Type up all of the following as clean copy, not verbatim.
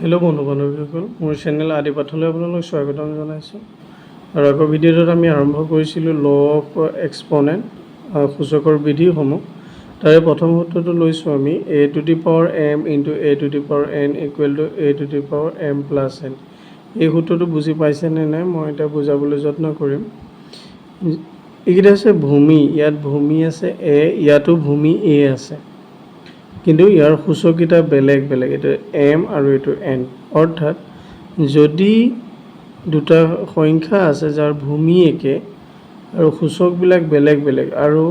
Hello' বন্ধু বান্ধৱীসকল, মোৰ channel আদি পাঠলৈ আপোনালোক স্বাগতম জনাইছোঁ। আৰু আগৰ ভিডিঅ'টোত আমি আৰম্ভ কৰিছিলোঁ ল অফ এক্সপনেণ্ট সূচকৰ বিধিসমূহ। তাৰে প্ৰথম সূত্ৰটো লৈছোঁ আমি a to the power m into a to the power n equal to a to the power m plus n। এই সূত্ৰটো বুজি পাইছেনে নাই মই এতিয়া বুজাবলৈ যত্ন কৰিম। এইকেইটা হৈছে ভূমি, ইয়াত ভূমি আছে a, ইয়াতো ভূমি a আছে, কিন্তু ইয়াৰ সূচককেইটা বেলেগ বেলেগ, এইটো m আৰু এইটো n। অৰ্থাৎ যদি দুটা সংখ্যা আছে যাৰ ভূমি একে আৰু সূচকবিলাক বেলেগ বেলেগ আৰু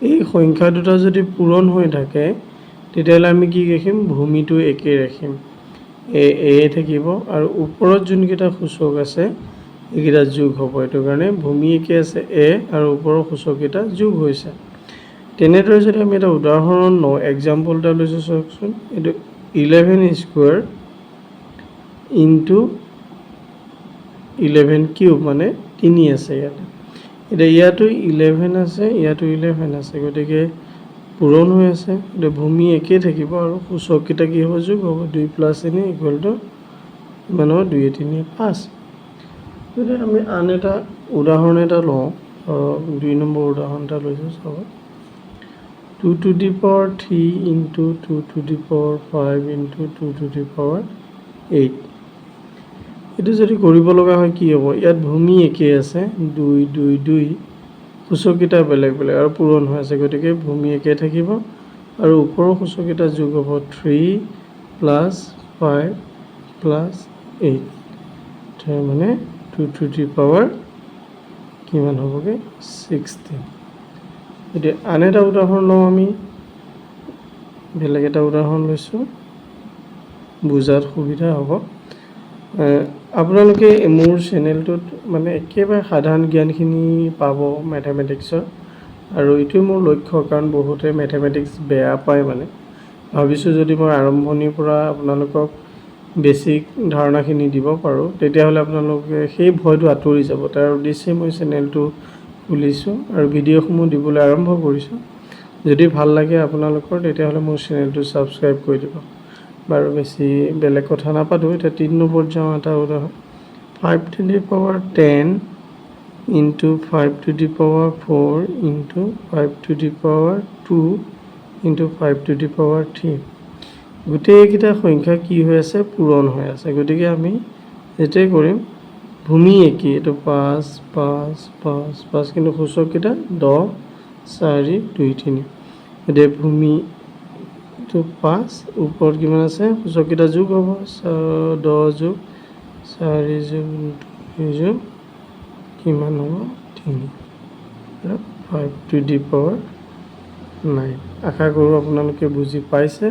এই সংখ্যা দুটা যদি পূৰণ হৈ থাকে তেতিয়াহ'লে আমি কি ৰাখিম, ভূমিটো একে ৰাখিম, এ থাকিব আৰু ওপৰত যোনকেইটা সূচক আছে এইকেইটা যোগ হ'ব। এইটো কাৰণে ভূমি একে আছে এ আৰু ওপৰৰ সূচককেইটা যোগ হৈছে। তেনেদৰে যদি আমি এটা উদাহৰণ লওঁ, এক্সাম্পল এটা লৈছোঁ চাওকচোন, এইটো 11 স্কুৱাৰ ইনটু 11 কিউব, মানে 3 আছে ইয়াতে। এতিয়া ইয়াতো 11 আছে, ইয়াতো 11 আছে, গতিকে পূৰণ হৈ আছে, গতিকে ভূমি একেই থাকিব আৰু সূচককেইটা কি হ'ব, যোগ হ'ব। 2 প্লাছ 3 ইকুৱেল টু কিমান হ'ব, 2 3 5। গতিকে আমি আন এটা উদাহৰণ এটা লওঁ, 2 নম্বৰ উদাহৰণ এটা লৈছোঁ চাব। 2 to the power 3 into 2 to the power 5 into 2 to the power 8। এইটো যদি কৰিব লগা হয় কি হ'ব, ইয়াত ভূমি একেই আছে, 2 2 2, সূচককেইটা বেলেগ বেলেগ আৰু পূৰণ হৈ আছে, গতিকে ভূমি একেই থাকিব আৰু ওপৰৰ সূচককেইটা যোগ হ'ব 3 প্লাছ 5 প্লাছ 8, তাৰ মানে 2 টু দি পাৱাৰ কিমান হ'বগৈ, 16। এতিয়া আন এটা উদাহৰণ লওঁ আমি, বেলেগ এটা উদাহৰণ লৈছোঁ, বুজাত সুবিধা হ'ব। আপোনালোকে মোৰ চেনেলটোত মানে একেবাৰে সাধাৰণ জ্ঞানখিনি পাব মেথমেটিক্সৰ, আৰু এইটোৱে মোৰ লক্ষ্য, কাৰণ বহুতে মেথমেটিক্স বেয়া পায়। মানে ভাবিছোঁ যদি মই আৰম্ভণিৰ পৰা আপোনালোকক বেছিক ধাৰণাখিনি দিব পাৰোঁ তেতিয়াহ'লে আপোনালোকে সেই ভয়টো আঁতৰি যাব। তাৰ উদ্দেশ্যে মই চেনেলটো খুলিছোঁ আৰু ভিডিঅ'সমূহ দিবলৈ আৰম্ভ কৰিছোঁ। যদি ভাল লাগে আপোনালোকৰ তেতিয়াহ'লে মোৰ চেনেলটো ছাবস্ক্ৰাইব কৰি দিব। বাৰু বেছি বেলেগ কথা নাপাতোঁ, এতিয়া 3 নম্বৰত যাওঁ। এটা উদাহৰণ, 5 to the power 10 into 5 to the power 4 into 5 to the power 2 into 5 to the power 3। গোটেইকেইটা সংখ্যা কি হৈ আছে, পূৰণ হৈ আছে, গতিকে আমি যেতিয়াই কৰিম ভূমি একেই, এইটো 5 5 5 5, কিন্তু সূচককেইটা 10 4 2 3, গতিকে ভূমিটো 5, ওপৰত কিমান আছে, সূচককেইটা যোগ হ'ব, 10 যোগ 4 যোগ 2 যোগ কিমান হ'ব, 3, 5 টু দি পাৱাৰ 9। আশা কৰোঁ আপোনালোকে বুজি পাইছে।